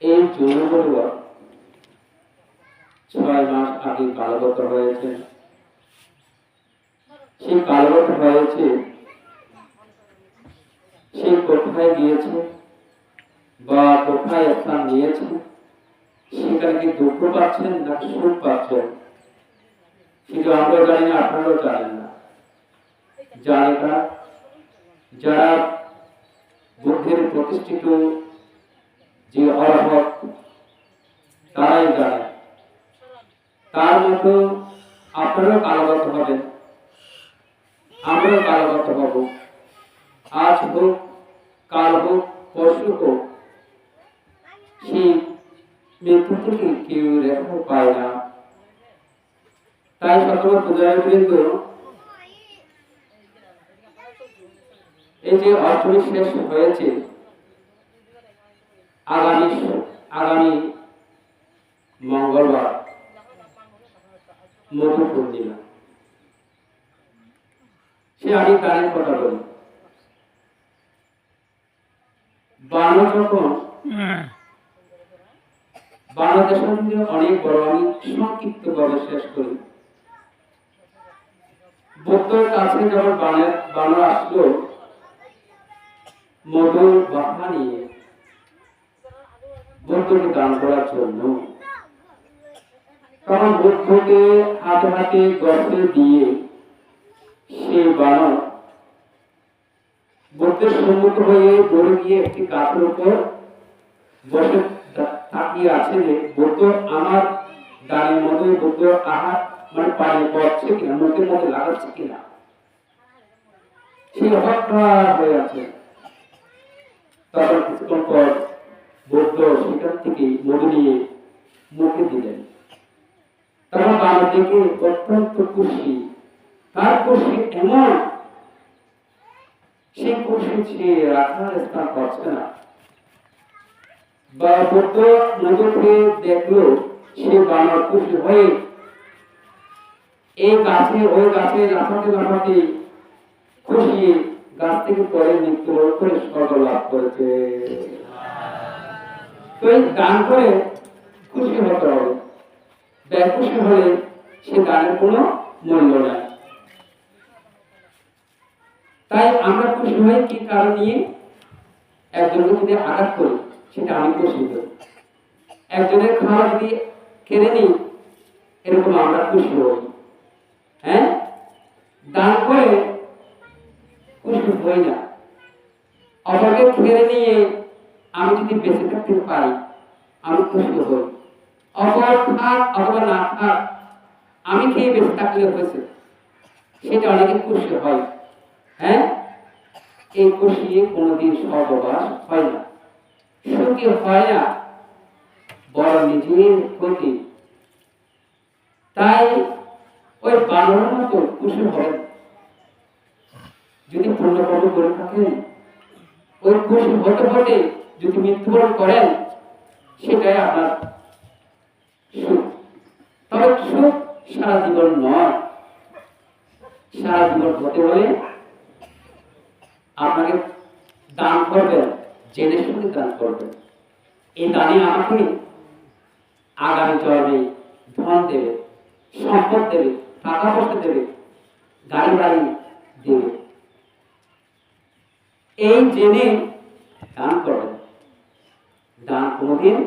এই জন্য পরিবার 6 মাস আগে কালগত হয়েছে সেই কালগত হয়েছে সে কোথায় গিয়েছে বা কোথায় স্থান নিয়েছে সেখানে কি দুঃখ পাচ্ছেন না সুখ পাচ্ছেন সেটা আমরা জানি না আপনারাও জানেন না জানে কারা যারা বুদ্ধির প্রতিষ্ঠিত যে অরহত তারাই জানে তার মতো আপনারাও কালগত হবেন আমরাও কালগত হব আজ হোক কাল হোক পরশু হোক, সেই মৃত্যু থেকে কেউ রেখা পায় না। তাই সকল পূজারীবৃন্দ এই যে অষ্টমী শেষ হয়েছে, আগামী মঙ্গলবার মধু পূর্ণিমা। সে আমি গানের কথা বলি। বাংলা যখন বাংলাদেশ অনেক বড়, আমি সংক্ষিপ্ত ভাবে শেষ করি। বৌদ্ধর কাছে যখন বানর আসলো মধুর বাহা নিয়ে বৌদ্ধকে দান করার জন্য, তখন বৌদ্ধকে হাতে হাতে গর্তে দিয়ে সেই বানর বৌদ্ধের সম্মুখ হয়ে দৌড়ে গিয়ে একটি গাছের উপর বসে তাকিয়ে আছে যে বৌদ্ধ আমার দানের মধ্যে বৌদ্ধ আহার মানে পানি পড়ছে কিনা, মুখের মধ্যে লাগাচ্ছে কিনা, সেই অপেক্ষা হয়ে আছে। তখন কিছুক্ষণ পর বৌদ্ধ সেখান থেকে মধু নিয়ে মুখে দিলেন। তখন বানর দেখে অত্যন্ত খুশি, তার খুশি এমন, সেই খুশি সে রাখার স্থান পাচ্ছে না। বা বৌদ্ধ মধুকে দেখলো, সে বানর খুশি হয়ে এই গাছে ওই গাছে লাফাতে লাফাতে খুশি গাছ থেকে পরে মৃত্যুবরণ করে স্বর্গ লাভ করেছে। তো এই গান করে খুশি হতে হবে, খুশি হলে সে গানের কোনো মূল্য নাই। তাই আমরা খুশি হয়ে কি কারণ নিয়ে একজনকে যদি আঘাত করি, সেটা আমি খুশি হই। একজনের খাওয়া যদি কেড়ে নিই, এরকম আমরা খুশি হই। হ্যাঁ, দান করে খুশি হই না। অপরকে কেড়ে নিয়ে আমি যদি বেঁচে থাকতে পারি, আমি খুশি হই। অপর থাক অথবা না থাক, আমি খেয়ে বেঁচে থাকলে হয়েছে, সেটা অনেকে খুশি হয়। হ্যাঁ, এই খুশি কোনোদিন সহবাস হয় না, সুখী হয় না, বড় নিজের ক্ষতি। তাই ওই বানরের মতো খুশি হবেন। যদি পূর্ণকর্ম করে থাকেন, ওই খুশি হতে হতে যদি মৃত্যুবরণ করেন, সেটাই আপনার সুখ। তবে সুখ সারা জীবন নয়। সারা জীবন হতে হলে আপনাকে দান করবেন, জেনে শুনে দান করবেন। এই দানে আমাকে আগামী জন্মে ধন দেবে, সম্পদ দেবে, টাকা পয়সা দেবে, গাড়ি বাড়ি দেবে। এই জেনে দান করবেন। দান কোনোদিন,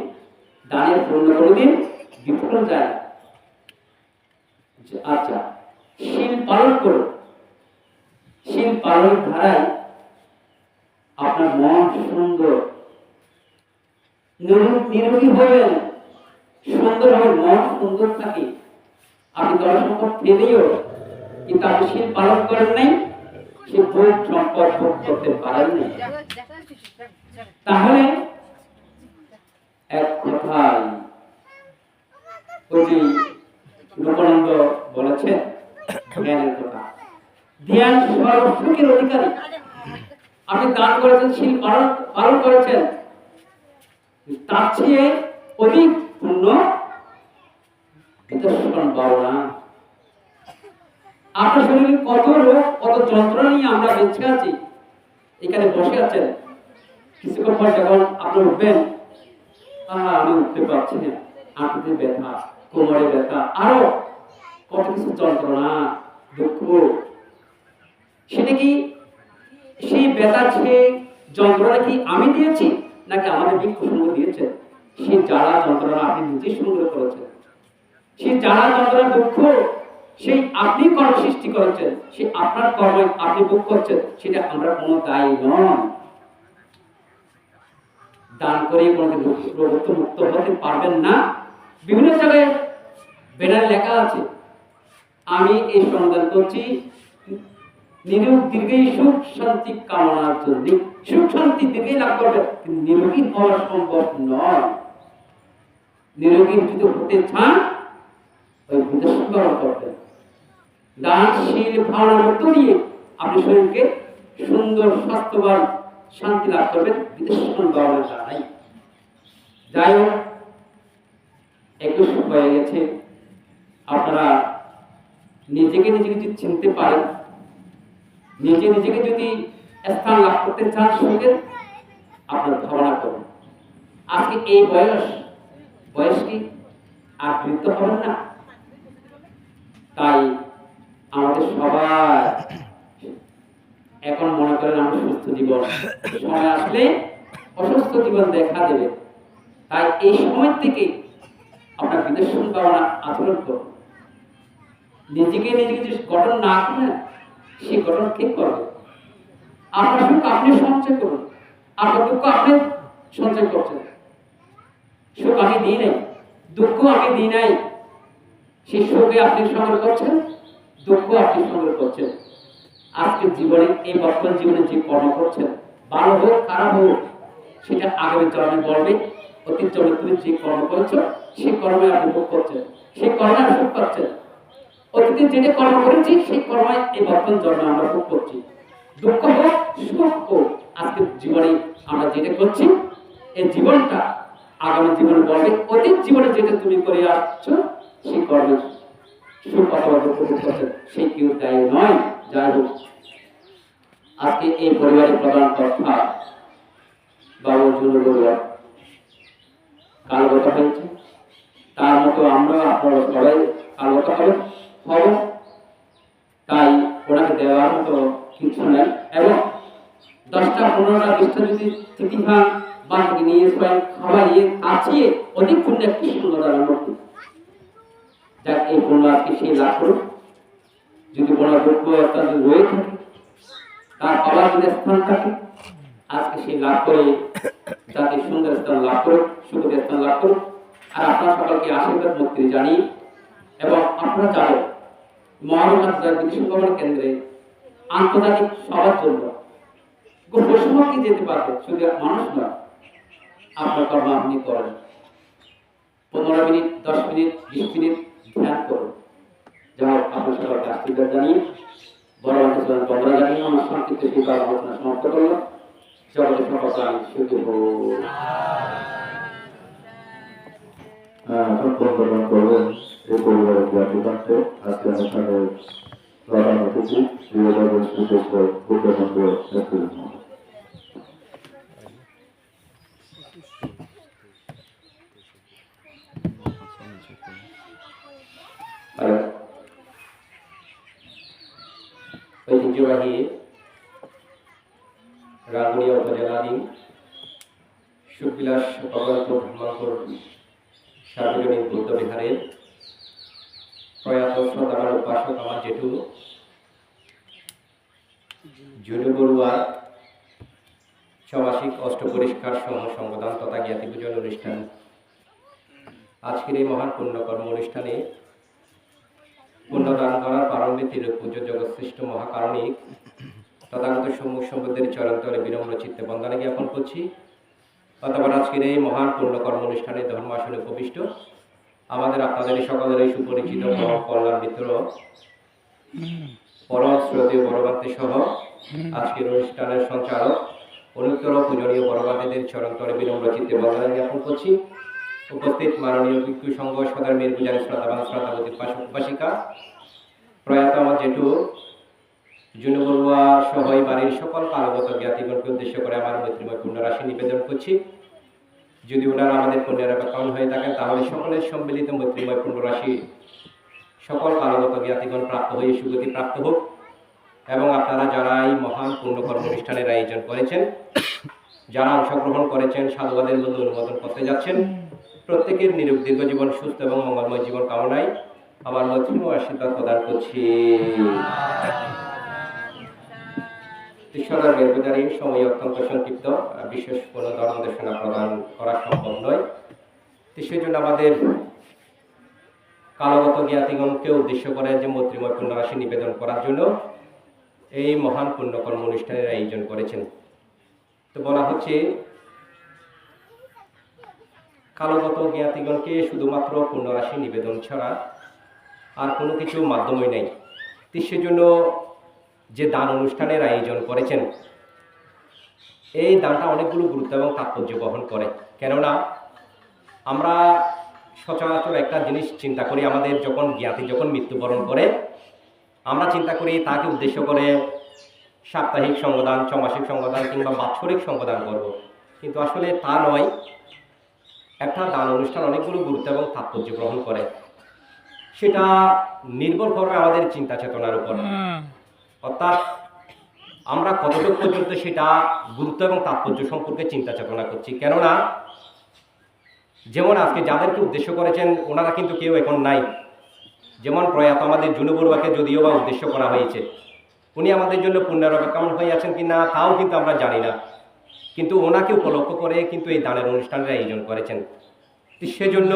দানের পূর্ণ কোনোদিন বিফল যায় না। আচ্ছা, শীল পালন করো। শীল পালন ধারায় আপনার মন সুন্দর, নিরোগী হবেন, সুন্দর হবে। মন সুন্দর থাকে। আপনি ধন সম্পদ পেলেও কিন্তু আপনি শীল পালন করেন নাই, সে ভোগ সম্পদ ভোগ করতে পারেন নাই। তাহলে এক কথায় ওই যে রূপানন্দ বলেছেন জ্ঞানের কথা, ধ্যান সর্বসুখের অধিকারী। আপনি দান করেছেন, শীল পালন করেছেন, তার চেয়ে অধিক পূর্ণ পাবো না। আপনার শরীরে কত রোগ, কত যন্ত্রণা নিয়ে আমরা বেঁচে আছি, এখানে বসে আছেন। কিছুক্ষণ পর যখন আপনি উঠবেন, আমি উঠতে পারছি না, হাঁটুতে ব্যথা, কোমরে ব্যথা, আরো কত কিছু যন্ত্রণা, দুঃখ। সেটা কি সেই ব্যথা, সেই যন্ত্রণা কি আমি দিয়েছি, নাকি আমাদের বৃক্ষ সঙ্গ দিয়েছে? সেই জ্বালা যন্ত্রণা আপনি নিজেই সংগ্রহ করেছেন। সেই জ্বালা যন্ত্রণা দুঃখ সেই আপনি কর্ম সৃষ্টি করেছেন, সে আপনার কর্মে আপনি ভোগ করছেন, সেটা আমরা কোনো দায়ী নয়। দান করে কোনো রোগত্ব মুক্ত হতে পারবেন না। বিভিন্ন জায়গায় ব্যানারে লেখা আছে, আমি এই সন্ধান করছি নিরোগ দীর্ঘই সুখ শান্তি কামনার জন্য সুখ শান্তি দীর্ঘই লাভ করবে, কিন্তু নিরোগী হওয়া সম্ভব নয়। নিরোগী যদি হতে চান ওই বিদেশন ব্যবহার করবেন। দানশীল ভাবনার মধ্য দিয়ে আপনি শরীরকে সুন্দর স্বাস্থ্যবান শান্তি লাভ করবেন, বিদেশন ব্যবহার দ্বারাই। যাই হোক, 21 হয়ে গেছে। আপনারা নিজেকে যদি চিনতে পারেন, নিজেকে যদি স্থান লাভ করতে চান সুখের, আপনার ভাবনা করুন। আজকে এই বয়স কি আর বৃদ্ধ হবেন না? তাই আমাদের সবাই এখন মনে করেন আমরা সুস্থ জীবন, সময় আসলে অসুস্থ জীবন দেখা দেবে। তাই এই সময় থেকে আপনার বিদেশন ভাবনা আচরণ করুন। নিজেকে যদি গঠন না করেন, সেই গঠন কে করবে? আপনার সুখ আপনি সঞ্চয় করুন, আপনার দুঃখ আপনি সঞ্চয় করছেন। সুখ আমি দিই নাই, দুঃখ আমি দিই নাই, সেই সুখে আপনি সংগ্রহ করছেন, দুঃখ আপনি সংগ্রহ করছেন। আজকের জীবনে, এই বর্তমান জীবনে যে কর্ম করছেন, ভালো হোক খারাপ হোক, সেটা আগামী জন্মে বলবে। অতীত জন্মে তুমি যে কর্ম করেছো, সেই কর্মে আপনি ভোগ করছেন, সেই কর্মে আপনি সুখ পাচ্ছেন। অতীতে যেটা কর্ম করেছি, সেই কর্মে এই বর্তমান জন্মে আমরা ভোগ করছি। দুঃখ হোক সুখ হোক, আজকের জীবনে আমরা যেটা করছি, এই জীবনটা আগামী জীবনে বলবে অতীত জীবনে যেটা তুমি করে আসছো, সেই কর্মে সুখ অথবা দুঃখ ভোগ করছেন, সেই কেউ দায়ী নয়। যাই হোক, আজকে এই পরিবারের প্রধান কথা বাবু জুনু বড়ুয়া কালগত হয়েছে। তার মতো আমরা আপনারা সবাই কালগত হব। তাই ওনাকে দেওয়ার মতো কিছু নেই। এবং 10টা 15টা 20টা যদি তিথিভান বাঁকে নিয়ে স্বয়ং খাওয়াইয়ে কাছিয়ে অধিক পুণ্য একটি সুন্দর মূর্তি, যাক এই পুণ্য আজকে সেই লাভ করুন। যদি কোনো দুঃখ অত্যাচার রয়ে থাকে, তার পাওয়ার যদি স্থান থাকে, আজকে সেই লাভ করে যাতে সুন্দর স্থান লাভ করুক, সুখের স্থান লাভ করুক। আর আপনার সকলকে আশীর্বাদ মন্ত্রী জানিয়ে, এবং আপনারা যাবেন মহারণাথ বিদেশন ভ্রমণ কেন্দ্রে আন্তর্জাতিক সবার জন্য বৈষম্যকে যেতে পারবে, শুধু মানুষ নয়, আপনার কর্ম আপনি করেন। 15 মিনিট 10 মিনিট 20 মিনিট ধ্যান করুন। যাই হোক, আপনার সকলকে আশীর্বাদ জানিয়ে, বড় বন্ধুরা জানিয়ে আমার সংক্ষিপ্ত সেই আলোচনা সমাপ্ত করলাম। জগতের সকল প্রাণী সুখী হোক। সম্পন্ন করবেন এই পরিবারের জ্ঞাতিকান্তে আজকে অনুষ্ঠানের প্রধান অতিথি বুদ্ধবন্ধ ঐতিহ্যবাহী রাঙ্গুনিয়া উপজেলাধীন সুবিলাস প্রকল্প ধর্মান্তর সার্বজনীন বৌদ্ধ বিহারের প্রয়াত শ্রদ্ধাবান উপাসক আমার জেঠু জুনু বড়ুয়া সমাসিক অষ্টপরিষ্কার সহ সংবিধান তথা জ্ঞাতি পূজন অনুষ্ঠান। আজকের এই মহান পুণ্যকর্ম অনুষ্ঠানে পুণ্যদান করার প্রারম্ভে তিলক পূজ্য জগৎশ্রেষ্ঠ মহাকারণিক তথাগত সম্মুখ সম্বুদ্ধের চরণতলে বিনম্র চিত্তে বন্দনা জ্ঞাপন করছি। অথবা আজকের এই মহান পুণ্যকর্ম অনুষ্ঠানে ধর্মাসনে উপবিষ্ট আমাদের আপনাদের সকলের এই সুপরিচিত কল্যাণ মিত্র পরম শ্রদ্ধেয় বড়বান্তি সহ আজকের অনুষ্ঠানের সঞ্চালক অনুত্তর পূজনীয় বড়বান্তিদের চরণতলে বিনম্র চিত্তে বন্দনা জ্ঞাপন করছি। উপস্থিত মাননীয় ভিক্ষু সংঘ সদর্মের পূজারী শ্রদ্ধাবান শ্রদ্ধাবতী উপাসিকা প্রয়াত আমার জেঠু জুনু বড়ুয়া সহ এই বাড়ির সকল কালগত জ্ঞাতিগণকে উদ্দেশ্য করে আমার মৈত্রীময় পুণ্যরাশি নিবেদন করছি। যদি ওনারা আমাদের পুণ্যের কারণ হয়ে থাকেন, তাহলে সকলের সম্মিলিত মৈত্রীময় পুণ্যরাশি সকল কালগত জ্ঞাতিগণ প্রাপ্ত হয়ে সুগতি প্রাপ্ত হোক। এবং আপনারা যারা এই মহান পুণ্যকর্ম অনুষ্ঠানের আয়োজন করেছেন, যারা অংশগ্রহণ করেছেন, সাধুবাদের মধ্যে অনুমোদন করতে যাচ্ছেন, প্রত্যেকের নিরোগ দীর্ঘ জীবন, সুস্থ এবং মঙ্গলময় জীবন কামনায় আমার মৈত্রীময় আশীর্বাদ প্রদান করছি। ঈশ্বরের বেরবেদারি সময় অত্যন্ত সংক্ষিপ্ত, বিশেষ কোনো ধর্মদেশনা প্রদান করা সম্ভব নয়। সেই জন্য আমাদের কালগত জ্ঞাতিগণকে উদ্দেশ্য করে যে মৈত্রীময় পুণ্যরাশি নিবেদন করার জন্য এই মহান পুণ্যকর্ম অনুষ্ঠানের আয়োজন করেছেন। তো বলা হচ্ছে কালগত জ্ঞাতিগণকে শুধুমাত্র পুণ্যরাশি নিবেদন ছাড়া আর কোনো কিছু মাধ্যমই নেই। তো সেজন্য যে দান অনুষ্ঠানের আয়োজন করেছেন, এই দানটা অনেকগুলো গুরুত্ব এবং তাৎপর্য বহন করে। কেননা আমরা সচরাচর একটা জিনিস চিন্তা করি, আমাদের যখন জ্ঞাতি যখন মৃত্যুবরণ করে আমরা চিন্তা করি তাকে উদ্দেশ্য করে সাপ্তাহিক সঙ্গদান, চমাসিক সঙ্গদান কিংবা বাৎসরিক সঙ্গদান করব, কিন্তু আসলে তা নয়। একটা দান অনুষ্ঠান অনেকগুলো গুরুত্ব এবং তাৎপর্য গ্রহণ করে। সেটা নির্ভর করবে আমাদের চিন্তা চেতনার উপর, অর্থাৎ আমরা কতটুকু পর্যন্ত সেটা গুরুত্ব এবং তাৎপর্য সম্পর্কে চিন্তা চেতনা করছি। কেননা যেমন আজকে যাদেরকে উদ্দেশ্য করেছেন ওনারা কিন্তু কেউ এখন নাই। যেমন প্রয়াত আমাদের জুনু বড়ুয়াকে যদিও বা উদ্দেশ্য করা হয়েছে, উনি আমাদের জন্য পুণ্যের কেমন হয়ে আছেন কি না তাও কিন্তু আমরা জানি না, কিন্তু ওনাকে উপলক্ষ করে কিন্তু এই দানের অনুষ্ঠানের আয়োজন করেছেন। সেজন্য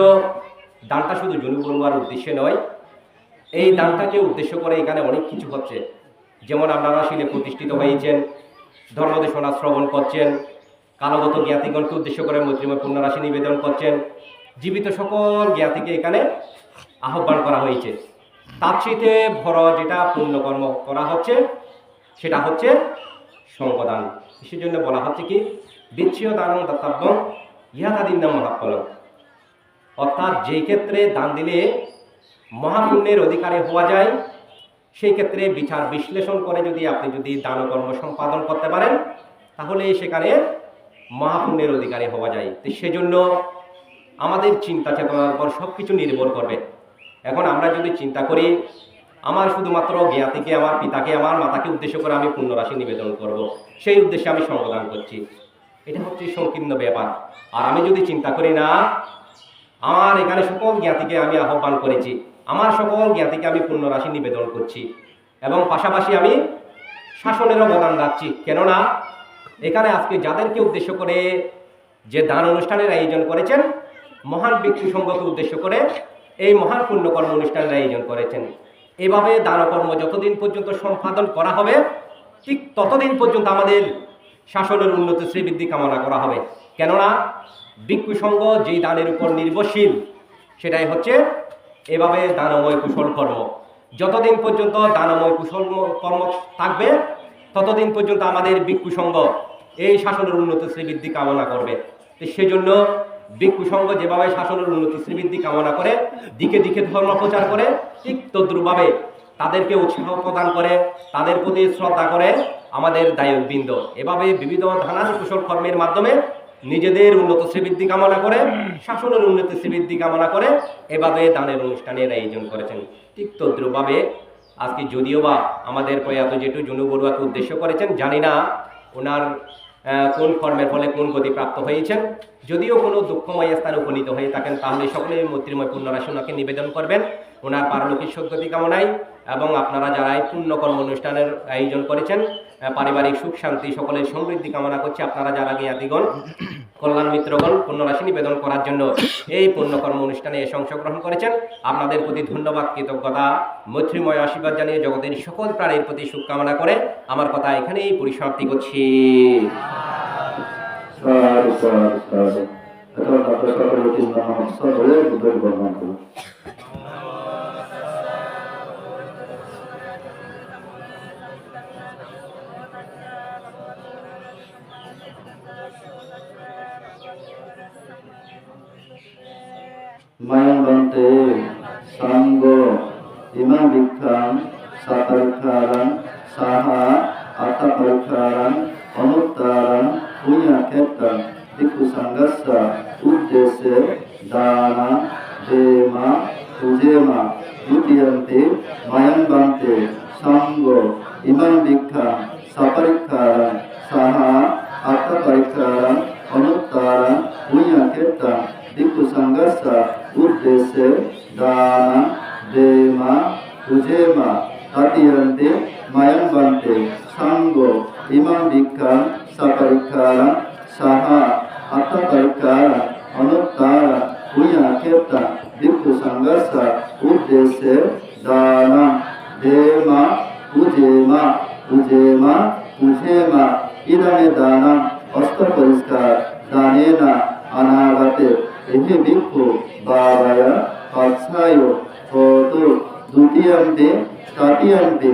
দানটা শুধু জুনু বড়ুয়ার উদ্দেশ্যে নয়, এই দানটাকে উদ্দেশ্য করে এখানে অনেক কিছু হচ্ছে। যেমন আপনারা শিলে প্রতিষ্ঠিত হয়েছেন, ধর্মদেশনা শ্রবণ করছেন, কালগত জ্ঞাতিগণকে উদ্দেশ্য করে মৈত্রীময় পুণ্যরাশি নিবেদন করছেন, জীবিত সকল জ্ঞাতিকে এখানে আহ্বান করা হয়েছে। তার চেয়ে বড় যেটা পুণ্যকর্ম করা হচ্ছে সেটা হচ্ছে সঙ্গদান। সেজন্য বলা হচ্ছে কি বিচ্ছিয় দানং দাতাব্যং ইহাদাদিন নাম মহাফলং, অর্থাৎ যেই ক্ষেত্রে দান দিলে মহাপুণ্যের অধিকারী হওয়া যায়, সেই ক্ষেত্রে বিচার বিশ্লেষণ করে যদি দানকর্ম সম্পাদন করতে পারেন তাহলে সেখানে মহাপুণ্যের অধিকারী হওয়া যায়। তো সেজন্য আমাদের চিন্তা চেতনার উপর সব কিছু নির্ভর করবে। এখন আমরা যদি চিন্তা করি আমার শুধুমাত্র জ্ঞাতিকে, আমার পিতাকে, আমার মাতাকে উদ্দেশ্য করে আমি পুণ্যরাশি নিবেদন করব, সেই উদ্দেশ্যে আমি সঙ্গদান করছি, এটা হচ্ছে সংকীর্ণ ব্যাপার। আর আমি যদি চিন্তা করি না আমার এখানে সকল জ্ঞাতিকে আমি আহ্বান করেছি, আমার সকল জ্ঞাতিকে আমি পুণ্যরাশি নিবেদন করছি এবং পাশাপাশি আমি শাসনের অবদান রাখছি। কেননা এখানে আজকে যাদেরকে উদ্দেশ্য করে যে দান অনুষ্ঠানের আয়োজন করেছেন, মহান ব্যক্তি সংঘকে উদ্দেশ্য করে এই মহান পুণ্যকর্ম অনুষ্ঠানের আয়োজন করেছেন। এভাবে দানকর্ম যতদিন পর্যন্ত সম্পাদন করা হবে ঠিক ততদিন পর্যন্ত আমাদের শাসনের উন্নতি শ্রীবৃদ্ধি কামনা করা হবে। কেননা ভিক্ষু সংঘ যেই দানের উপর নির্ভরশীল সেটাই হচ্ছে এভাবে দানময় কুশল কর্ম। যতদিন পর্যন্ত দানময় কুশল কর্ম থাকবে ততদিন পর্যন্ত আমাদের ভিক্ষু সংঘ এই শাসনের উন্নতি শ্রীবৃদ্ধি কামনা করবে। তো সেজন্য ভিক্ষু সংঘ যেভাবে শাসনের উন্নতি শ্রীবৃদ্ধি কামনা করে, দিকে দিকে ধর্ম প্রচার করে, ঠিক তদ্রুপভাবে তাদেরকে উৎসাহ প্রদান করে, তাদের প্রতি শ্রদ্ধা করে আমাদের দায়কবৃন্দ এভাবে বিবিধ ধানাদি কুশল কর্মের মাধ্যমে নিজেদের উন্নত শ্রীবৃদ্ধি কামনা করে, শাসনের উন্নতি শ্রীবৃদ্ধি কামনা করে এভাবে দানের অনুষ্ঠানের আয়োজন করেছেন। ঠিক তদ্রুপভাবে আজকে যদিও বা আমাদের প্রয়াত জেঠু জুনু বড়ুয়াকে উদ্দেশ্য করেছেন, জানি না ওনার কোন কর্মের ফলে কোন গতি প্রাপ্ত হয়েছেন। যদিও কোনো দুঃখময় স্থানে উপনীত হয়ে থাকেন তাহলে সকলেই মৈত্রীময় পুণ্যরাশি ওনাকে নিবেদন করবেন ওনার পারলৌকিক সদ্গতি কামনায়। এবং আপনারা যারা এই পুণ্যকর্ম অনুষ্ঠানের আয়োজন করেছেন পারিবারিক সুখ শান্তি সকলের সমৃদ্ধি কামনা করছে। আপনারা যারা জ্ঞাতিগণ কল্যাণ মিত্রগণ পুণ্যরাশি নিবেদন করার জন্য এই পুণ্যকর্ম অনুষ্ঠানে এসে অংশগ্রহণ করেছেন, আপনাদের প্রতি ধন্যবাদ, কৃতজ্ঞতা, মৈত্রীময় আশীর্বাদ জানিয়ে জগতের সকল প্রাণীর প্রতি সুখ কামনা করে আমার কথা এখানেই পরিসমাপ্তি করছি। সাধু সাধু সাধু। এখন আপনার সকলের চিন্তা নমস্কার হয়ে বুদ্ধের বর্ণনা করুন। মায়াং বন্তে সাঙ্গ ইমা ভিক্ষাং সাপরিক্ষারাং সাহা আত্মপরিক্ষারাং অনুত্তারাং পুণ্যক্ষেত্রং ভিক্ষু সংঘস্য উদ্দেশ্যে দানা দেমা পূজেমা দ্বিতীয়ন্তে মায়াং বন্তে সাঙ্গ ইমা ভিক্ষাং সাপরিক্ষারাং সাহা আত্মপরিক্ষারাং অনুত্তারাং পুণ্যক্ষেত্রং ভিক্ষু সংঘস্য উদ্দেশ্যে দানা দেমা পূজেমা তৃতীয়ন্তে মায়াং বন্তে সাঙ্গ ইমা ভিক্ষাং সাপরিক্ষারাং সাহা আত্মপরিক্ষারাং অনুত্তারাং পুণ্যক্ষেত্রং ভিক্ষু সংঘস্য উদ্দেশ্যে দানা দেমা পূজেমা উজেমা উজেমা ইদমে দানাম অস্ত পরিষ্কার দানেনা অনাগতে এহে ভিক্ষু বাবায়া পাচ্ছায় হতো দ্বিতীয়ন্তে তৃতীয়ন্তে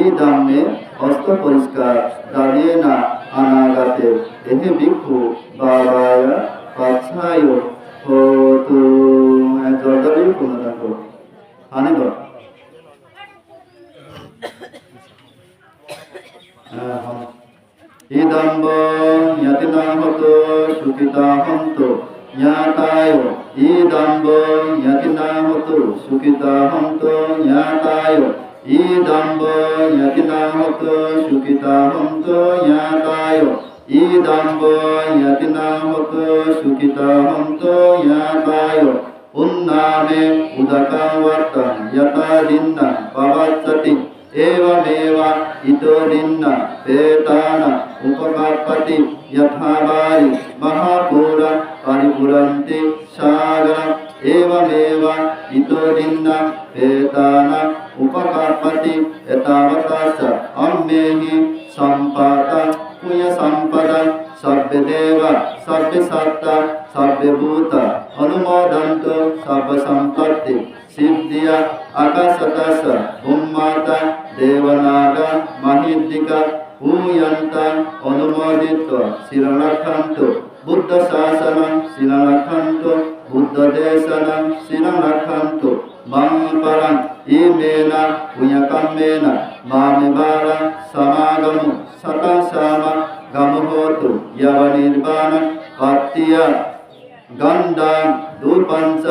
ইদমে অস্ত পরিষ্কার দানেনা অনাগতে এহে ভিক্ষু বাবায়া পাচ্ছায় হতো জলদারি কোনো দেখো আনিব ইদম্ব ইয়াতিনা হতো সুখিতা হন্তু জ্ঞাতায় ইদম্ব ইয়াতিনা হতো সুখিতা হন্তু জ্ঞাতায় ইদম্ব ইয়াতিনা হতো সুখিতা হন্তু জ্ঞাতায় ইদম্ব ইয়াতিনা হতো সুখিতা হন্তু জ্ঞাতায় উন্নামে উদকং বর্তং যথা দিন্না পবচ্ছতি एवमेव इतो दिन्न पेतान उपकापति यथा वारि महापूरा परिपुरन्ति सागरम् एवमेव इतो दिन्न पेतान उपकापति एतावता च अम्मेहि सम्पदा पुण्य सम्पदा सभ्य देव सभ्य सत्ता सभ्य भूत अनुमोदन्तु सर्व सम्पत्ति सिद्धिया आकाशतस उम्माता देवनागा महिद्दिका ऊयन्त अनुमोदित शिरलखन्तु बुद्ध शासनं शिरलखन्तु बुद्ध देशनं शिरलखन्तु मम परं इमेना उयकम्मेन मामिवारा समागमु सतसाम गमहोतु यवनिर्वाण पत्तिया गन्धां दूर्पञ्च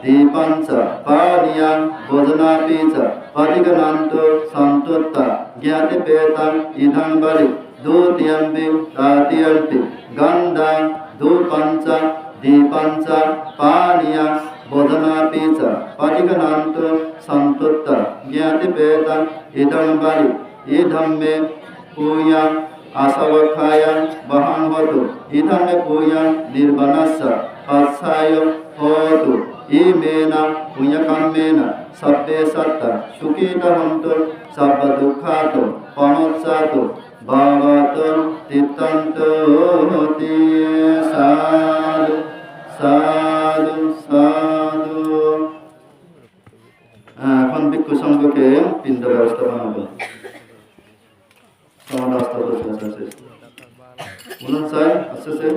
दीपञ्च पानीयं भोजनापि च पथिगनन्तु सन्तुष्ट ज्ञातिपेतं इदं बलि द्वितीयंपि तृतीयंपि गन्धां दूर्पञ्च दीपञ्च पानीयं भोजनापि च पथिगनन्तु सन्तुष्ट ज्ञातिपेतं इदं बलि इदं मे पूयं आसवखायं वहं होतु इदं मे पूयं निर्वनस्य पाच्छाय होतु इमेना पुण्यकम्मेन सभ्ये सत्ता सुखितवन्तु सर्व दुःखातो पमोत्सातो भवतु तिष्ठन्तु होति साधु साधु साधु এখন ভিক্ষু সংঘকে পিণ্ড ব্যবস্থা বানাবো সমাজ রাস্তা আছে বলুন স্যার আচ্ছা স্যার